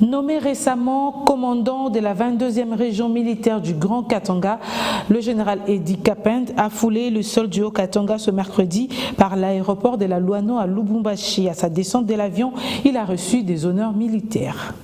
Nommé récemment commandant de la 22e région militaire du Grand Katanga, le général Eddy Kapend a foulé le sol du Haut-Katanga ce mercredi par l'aéroport de la Luano à Lubumbashi. À sa descente de l'avion, il a reçu des honneurs militaires.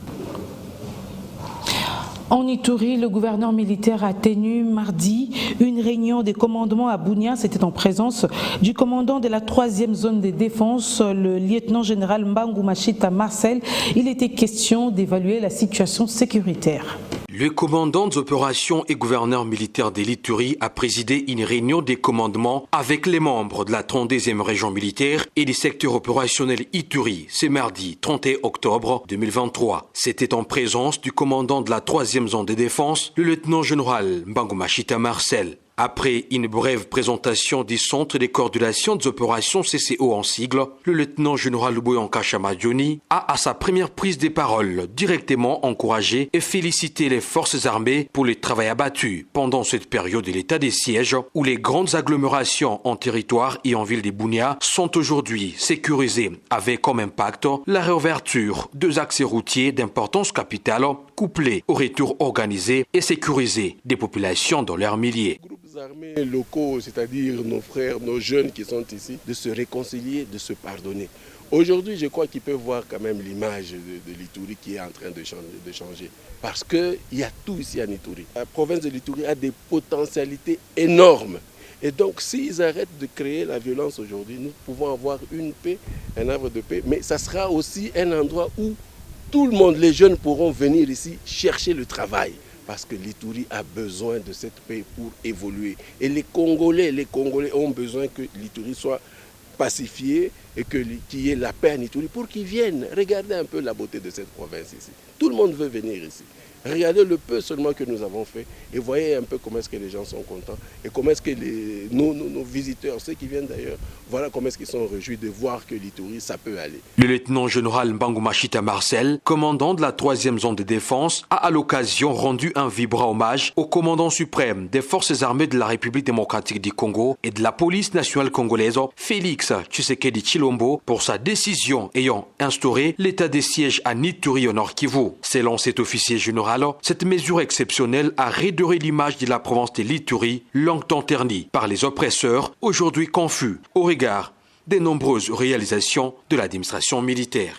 En Ituri, le gouverneur militaire a tenu mardi une réunion des commandements à Bunia. C'était en présence du commandant de la 3e zone de défense, le lieutenant-général Mbangu Machita Marcel. Il était question d'évaluer la situation sécuritaire. Le commandant des opérations et gouverneur militaire de l'Ituri a présidé une réunion des commandements avec les membres de la 32e région militaire et du secteur opérationnel Ituri ce mardi 31 octobre 2023. C'était en présence du commandant de la 3e zone de défense, le lieutenant-général Mbangu Machita Marcel. Après une brève présentation du Centre de coordination des opérations CCO en sigle, le lieutenant-général Luboyanka Chamadjoni a à sa première prise de parole directement encouragé et félicité les forces armées pour le travail abattu pendant cette période de l'état des sièges où les grandes agglomérations en territoire et en ville de Bunia sont aujourd'hui sécurisées avec comme impact la réouverture de axes routiers d'importance capitale couplés au retour organisé et sécurisé des populations dans leurs milliers. Armés locaux, c'est-à-dire nos frères, nos jeunes qui sont ici, de se réconcilier, de se pardonner. Aujourd'hui, je crois qu'ils peuvent voir quand même l'image de l'Ituri qui est en train de changer. Parce qu'il y a tout ici en Ituri. La province de l'Ituri a des potentialités énormes. Et donc, s'ils arrêtent de créer la violence aujourd'hui, nous pouvons avoir une paix, un havre de paix. Mais ça sera aussi un endroit où tout le monde, les jeunes pourront venir ici chercher le travail. Parce que l'Ituri a besoin de cette paix pour évoluer. Et les Congolais ont besoin que l'Ituri soit pacifié et qu'il y ait la paix en Ituri pour qu'ils viennent. Regardez un peu la beauté de cette province ici. Tout le monde veut venir ici. Regardez le peu seulement que nous avons fait et voyez un peu comment est-ce que les gens sont contents et comment est-ce que nos visiteurs, ceux qui viennent d'ailleurs, voilà comment est-ce qu'ils sont réjouis de voir que l'Ituri, ça peut aller. Le lieutenant-général Mbangu Machita Marcel, commandant de la 3e zone de défense, a à l'occasion rendu un vibrant hommage au commandant suprême des forces armées de la République démocratique du Congo et de la police nationale congolaise, Félix Tshisekedi Tshilombo, pour sa décision ayant instauré l'état des sièges à Ituri au Nord Kivu. Selon cet officier général, cette mesure exceptionnelle a redoré l'image de la province de l'Ituri, longtemps ternie par les oppresseurs, aujourd'hui confus au regard des nombreuses réalisations de l'administration militaire.